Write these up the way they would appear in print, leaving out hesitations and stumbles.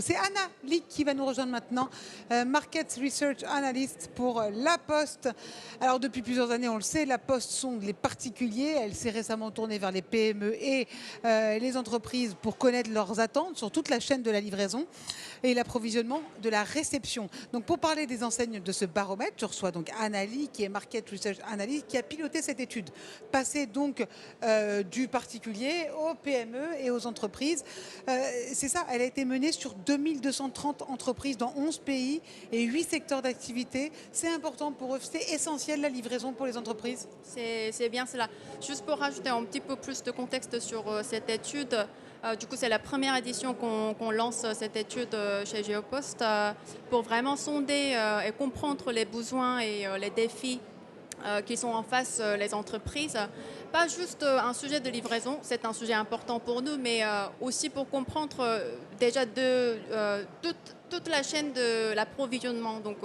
C'est Anna Lick qui va nous rejoindre maintenant, Market Research Analyst pour La Poste. Alors depuis plusieurs années, on le sait, La Poste sonde les particuliers. Elle s'est récemment tournée vers les PME et les entreprises pour connaître leurs attentes sur toute la chaîne de la livraison et l'approvisionnement de la réception. Donc pour parler des enseignes de ce baromètre, je reçois donc Anna Lick qui est Market Research Analyst qui a piloté cette étude, passée donc du particulier aux PME et aux entreprises. C'est ça, elle a été menée sur 2230 entreprises dans 11 pays et 8 secteurs d'activité. C'est important pour eux, c'est essentiel la livraison pour les entreprises. C'est bien cela. Juste pour rajouter un petit peu plus de contexte sur cette étude, du coup c'est la première édition qu'on lance cette étude chez Geopost pour vraiment sonder et comprendre les besoins et les défis qui sont en face les entreprises. Pas juste un sujet de livraison, c'est un sujet important pour nous, mais aussi pour comprendre déjà toute la chaîne de l'approvisionnement, donc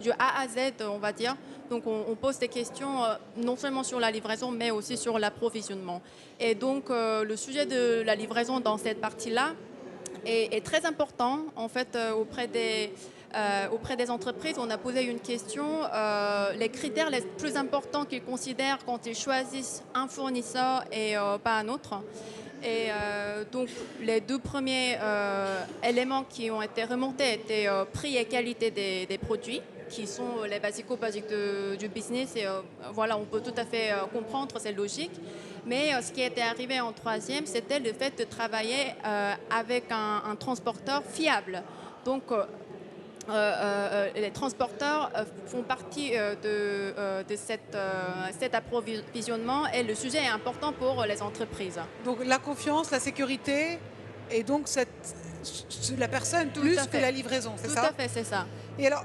du A à Z, on va dire. Donc on pose des questions non seulement sur la livraison, mais aussi sur l'approvisionnement. Et donc le sujet de la livraison dans cette partie-là est très important en fait auprès des entreprises. On a posé une question, les critères les plus importants qu'ils considèrent quand ils choisissent un fournisseur et pas un autre. Et donc les deux premiers éléments qui ont été remontés étaient prix et qualité des produits, qui sont les basico-basiques du business. Et voilà, on peut tout à fait comprendre, c'est logique. Mais ce qui était arrivé en troisième, c'était le fait de travailler avec un transporteur fiable. Donc les transporteurs font partie de cet approvisionnement et le sujet est important pour les entreprises. Donc la confiance, la sécurité et donc la personne plus que la livraison, c'est ça? Tout à fait, c'est ça. Et alors,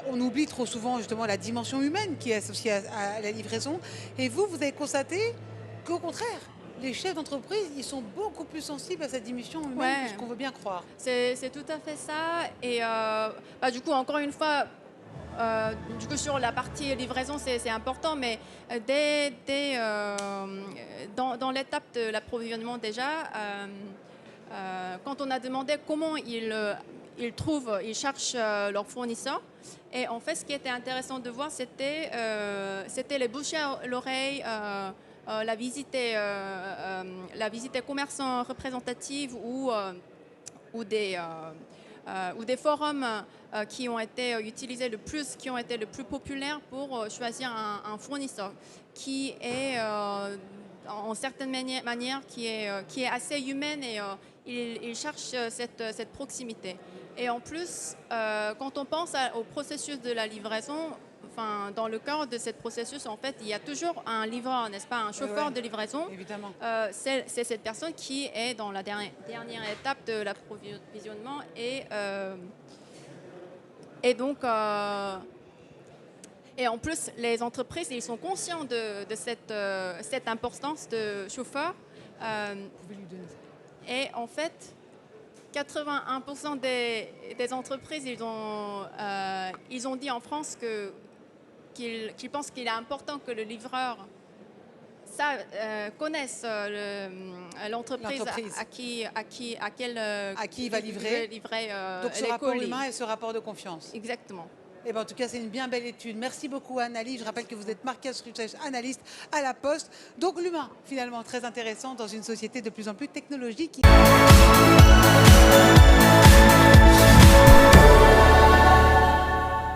on oublie trop souvent justement la dimension humaine qui est associée à la livraison. Et vous avez constaté qu'au contraire, les chefs d'entreprise, ils sont beaucoup plus sensibles à cette dimension humaine que ce qu'on veut bien croire. C'est tout à fait ça. Et du coup, encore une fois, du coup, sur la partie livraison, c'est important, mais dans l'étape de l'approvisionnement déjà, quand on a demandé comment ils cherchent leurs fournisseurs, et en fait, ce qui était intéressant de voir, c'était les bouche à l'oreille, la visite des commerçants représentatifs ou des forums qui ont été utilisés le plus, qui ont été le plus populaires pour choisir un fournisseur qui est en certaine manière qui est assez humaine et il cherche cette proximité. Et en plus, quand on pense au processus de la livraison, enfin, dans le cadre de ce processus, en fait, il y a toujours un livreur, n'est-ce pas, un chauffeur de livraison. Évidemment. C'est cette personne qui est dans la dernière étape de l'approvisionnement et donc et en plus, les entreprises, ils sont conscients de cette importance de chauffeur. Vous pouvez lui donner ça. Et en fait, 81% des entreprises, ils ont dit en France qu'ils pensent qu'il est important que le livreur connaisse l'entreprise à qui il va livrer. Donc ce rapport humain et ce rapport de confiance. Exactement. Eh ben, en tout cas, c'est une bien belle étude. Merci beaucoup, Anna Lick. Je rappelle que vous êtes Market Research Analyst à La Poste. Donc l'humain, finalement, très intéressant dans une société de plus en plus technologique.